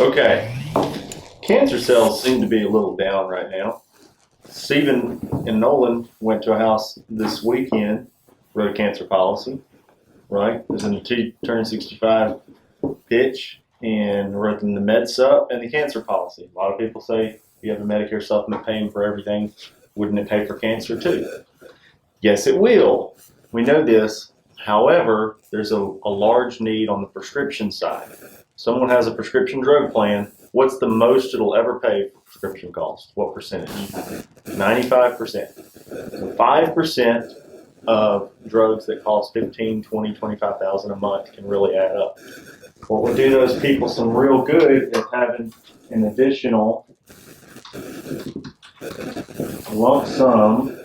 Okay, cancer cells seem to be a little down right now. Stephen and Nolan went to a house this weekend, wrote a cancer policy, right? It was in the turn 65 pitch, and wrote them the med sup and the cancer policy. A lot of people say if you have a Medicare supplement paying for everything, wouldn't it pay for cancer too? Yes, it will. We know this. However, there's a large need on the prescription side. Someone has a prescription drug plan. What's the most it'll ever pay for prescription costs? What percentage? 95%. So 5% of drugs that cost $15,000, $20,000, $25,000 a month can really add up. What would do those people some real good is having an additional lump sum,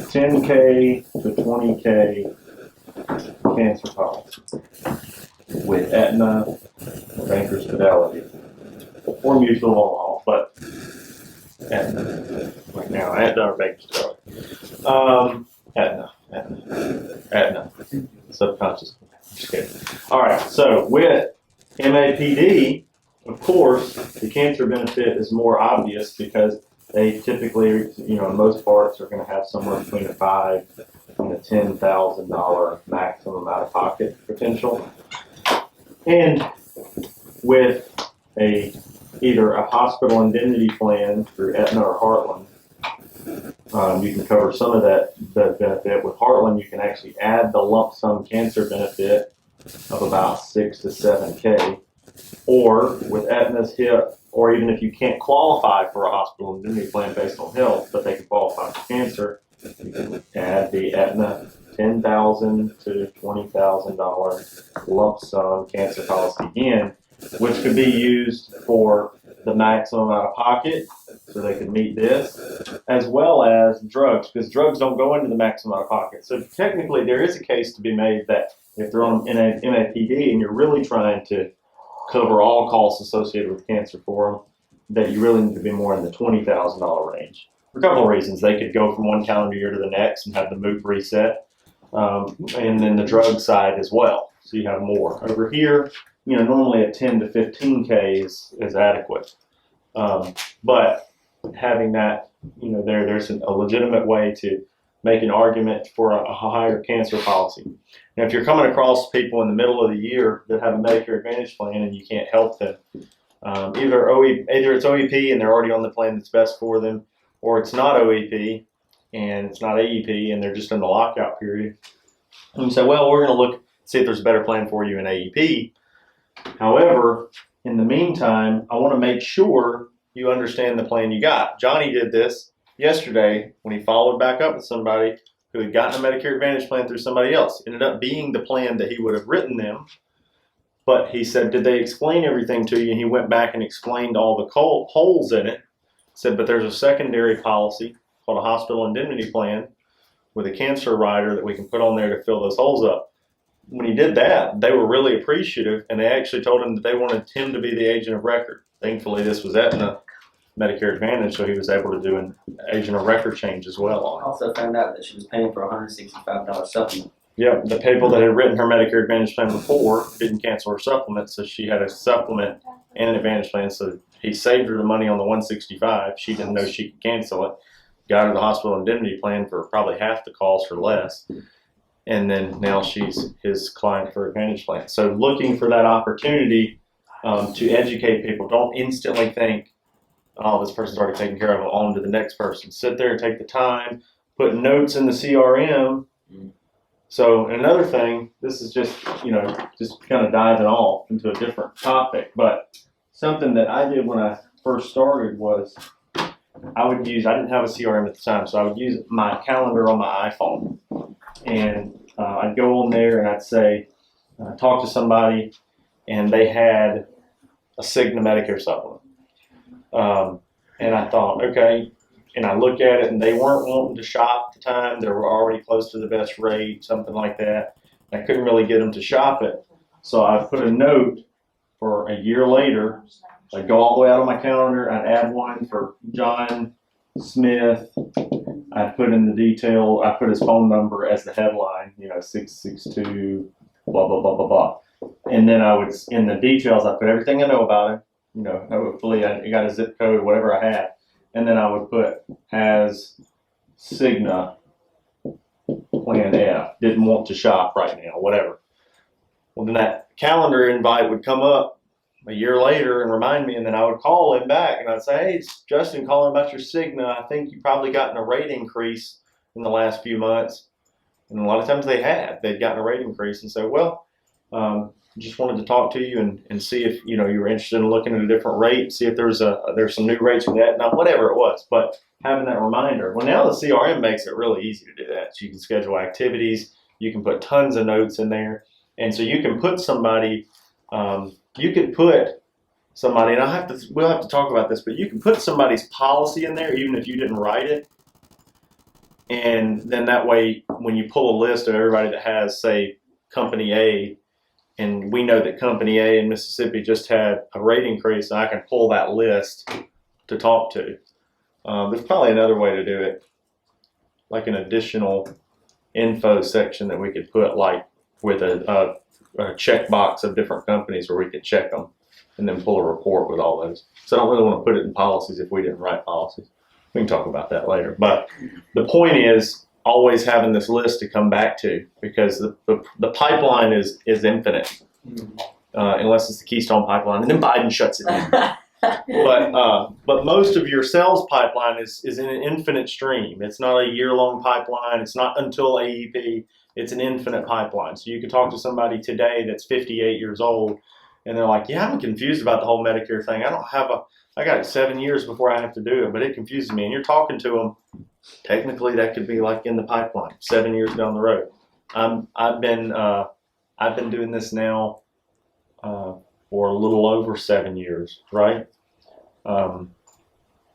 10K to 20K cancer policy with Aetna, Bankers Fidelity, or Mutual All, but Aetna right now, Aetna or Bankers Fidelity. Aetna, subconscious. Just kidding. All right, so with MAPD, of course, the cancer benefit is more obvious because they typically, in most parts, are going to have somewhere between a $5,000 and a $10,000 maximum out-of-pocket potential. And with either a hospital indemnity plan through Aetna or Heartland, you can cover some of that benefit. With Heartland, you can actually add the lump sum cancer benefit of about 6 to 7K. Or with Aetna's HIP, or even if you can't qualify for a hospital indemnity plan based on health, but they can qualify for cancer, you can add the Aetna $10,000 to $20,000 lump sum cancer policy again, which could be used for the maximum out of pocket, so they can meet this, as well as drugs, because drugs don't go into the maximum out of pocket. So technically, there is a case to be made that if they're on MAPD and you're really trying to cover all costs associated with cancer for them, that you really need to be more in the $20,000 range. For a couple of reasons. They could go from one calendar year to the next and have the MOOP reset, and then the drug side as well, so you have more. Over here, normally a 10 to 15K is adequate. But having that, there's a legitimate way to make an argument for a higher cancer policy. Now, if you're coming across people in the middle of the year that have a Medicare Advantage plan and you can't help them, either it's OEP and they're already on the plan that's best for them, or it's not OEP and it's not AEP and they're just in the lockout period, and you say, well, we're going to look, see if there's a better plan for you in AEP. However, in the meantime, I want to make sure you understand the plan you got. Johnny did this yesterday when he followed back up with somebody who had gotten a Medicare Advantage plan through somebody else. It ended up being the plan that he would have written them, but he said, did they explain everything to you? And he went back and explained all the holes in it. Said, but there's a secondary policy called a hospital indemnity plan with a cancer rider that we can put on there to fill those holes up. When he did that, they were really appreciative, and they actually told him that they wanted him to be the agent of record. Thankfully, this was Aetna Medicare Advantage, so he was able to do an agent of record change as well on it. I also found out that she was paying for a $165 supplement. Yeah, the people that had written her Medicare Advantage plan before didn't cancel her supplement, so she had a supplement and an Advantage plan, so he saved her the money on the $165. She didn't know she could cancel it. Got her the hospital indemnity plan for probably half the cost or less. And then now she's his client for Advantage plan. So looking for that opportunity to educate people. Don't instantly think, oh, this person's already taken care of, on to the next person. Sit there and take the time, put notes in the CRM. So another thing, this is just kind of diving off into a different topic, but something that I did when I first started was I didn't have a CRM at the time, so I would use my calendar on my iPhone. And I'd go on there and I'd say, talk to somebody, and they had a Cigna Medicare supplement. And I thought, okay, and I look at it and they weren't wanting to shop at the time. They were already close to the best rate, something like that. I couldn't really get them to shop it. So I put a note for a year later. I'd go all the way out on my calendar. I'd add one for John Smith. I put in the detail. I put his phone number as the headline, 662, blah, blah, blah, blah, blah. And then I would, in the details, I put everything I know about him. Hopefully I got a zip code, whatever I had. And then I would put has Cigna Plan F, didn't want to shop right now, whatever. Well, then that calendar invite would come up a year later and remind me, and then I would call him back and I'd say, hey, it's Justin calling about your Cigna. I think you probably gotten a rate increase in the last few months. And a lot of times they'd gotten a rate increase and say, well, just wanted to talk to you and see if you were interested in looking at a different rate, see if there's some new rates for that. Now, whatever it was, but having that reminder. Well, now the CRM makes it really easy to do that. So you can schedule activities, you can put tons of notes in there, and so you can put somebody. You could put somebody, and we'll have to talk about this, but you can put somebody's policy in there even if you didn't write it. And then that way, when you pull a list of everybody that has, say, Company A, and we know that Company A in Mississippi just had a rate increase, and I can pull that list to talk to. There's probably another way to do it, like an additional info section that we could put, like with a checkbox of different companies where we could check them and then pull a report with all those. So I don't really want to put it in policies if we didn't write policies. We can talk about that later. But the point is always having this list to come back to, because the pipeline is infinite, unless it's the Keystone Pipeline, and then Biden shuts it down. But most of your sales pipeline is in an infinite stream. It's not a year-long pipeline. It's not until AEP. It's an infinite pipeline. So you could talk to somebody today that's 58 years old, and they're like, yeah, I'm confused about the whole Medicare thing. I got 7 years before I have to do it, but it confuses me. And you're talking to them. Technically, that could be like in the pipeline, 7 years down the road. I've been doing this now for a little over 7 years, right?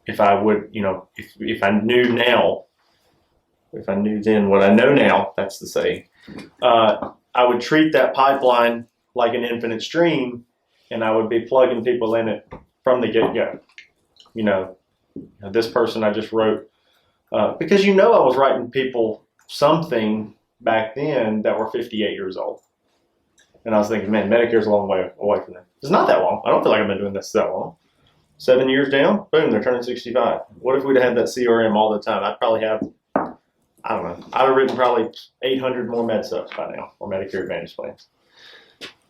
If I would, if I knew now, if I knew then what I know now, that's the saying, I would treat that pipeline like an infinite stream, and I would be plugging people in it from the get-go. This person I just wrote, because I was writing people something back then that were 58 years old. And I was thinking, man, Medicare's a long way away from them. It's not that long. I don't feel like I've been doing this that long. 7 years down, boom, they're turning 65. What if we'd had that CRM all the time? I'd probably have, I don't know, I'd have written probably 800 more med subs by now, or Medicare Advantage plans.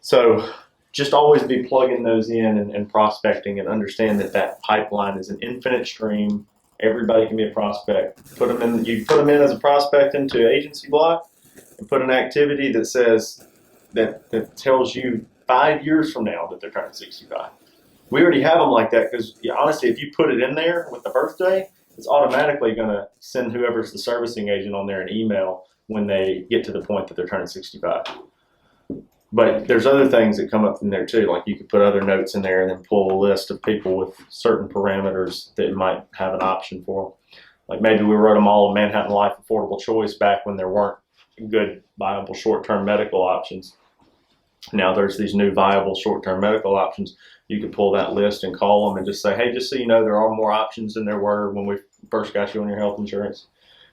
So just always be plugging those in and prospecting, and understand that pipeline is an infinite stream. Everybody can be a prospect. You put them in as a prospect into agency block, and put an activity that says, that tells you 5 years from now that they're turning 65. We already have them like that because, honestly, if you put it in there with the birthday, it's automatically going to send whoever's the servicing agent on there an email when they get to the point that they're turning 65. But there's other things that come up in there too, like you could put other notes in there and then pull a list of people with certain parameters that might have an option for them. Like maybe we wrote them all a Manhattan Life Affordable Choice back when there weren't good, viable short-term medical options. Now there's these new viable short-term medical options. You could pull that list and call them and just say, hey, just so you know, there are more options than there were when we first got you on your health insurance.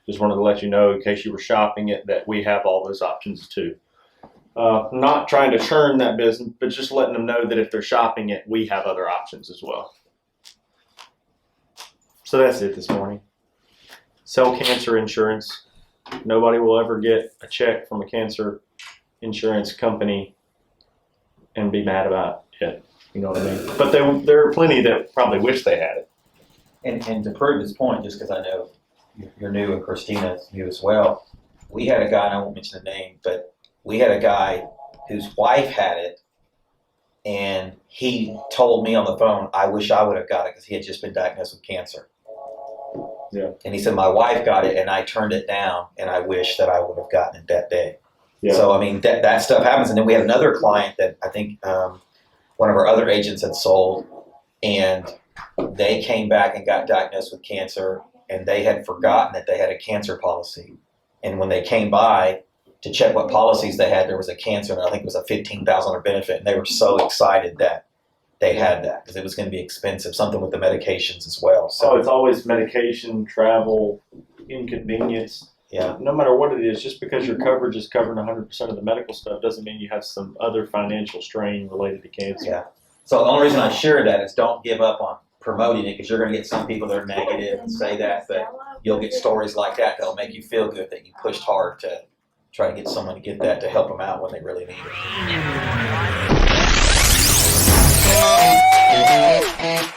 Just wanted to let you know, in case you were shopping it, that we have all those options too. Not trying to churn that business, but just letting them know that if they're shopping it, we have other options as well. So that's it this morning. Sell cancer insurance. Nobody will ever get a check from a cancer insurance company and be mad about it. You know what I mean? But there are plenty that probably wish they had it. And to prove his point, just because I know you're new and Christina's new as well, we had a guy, and I won't mention the name, but we had a guy whose wife had it, and he told me on the phone, I wish I would have got it because he had just been diagnosed with cancer. Yeah. And he said, my wife got it, and I turned it down, and I wish that I would have gotten it that day. Yeah. So, I mean, that stuff happens. And then we had another client that I think one of our other agents had sold, and they came back and got diagnosed with cancer, and they had forgotten that they had a cancer policy. And when they came by to check what policies they had, there was a cancer, and I think it was a $15,000 benefit, and they were so excited that they had that because it was going to be expensive, something with the medications as well. So it's always medication, travel, inconvenience. Yeah. No matter what it is, just because your coverage is covering 100% of the medical stuff doesn't mean you have some other financial strain related to cancer. Yeah. So the only reason I share that is don't give up on promoting it, because you're going to get some people that are negative and say that, but you'll get stories like that that'll make you feel good that you pushed hard to try to get someone to get that to help them out when they really need it.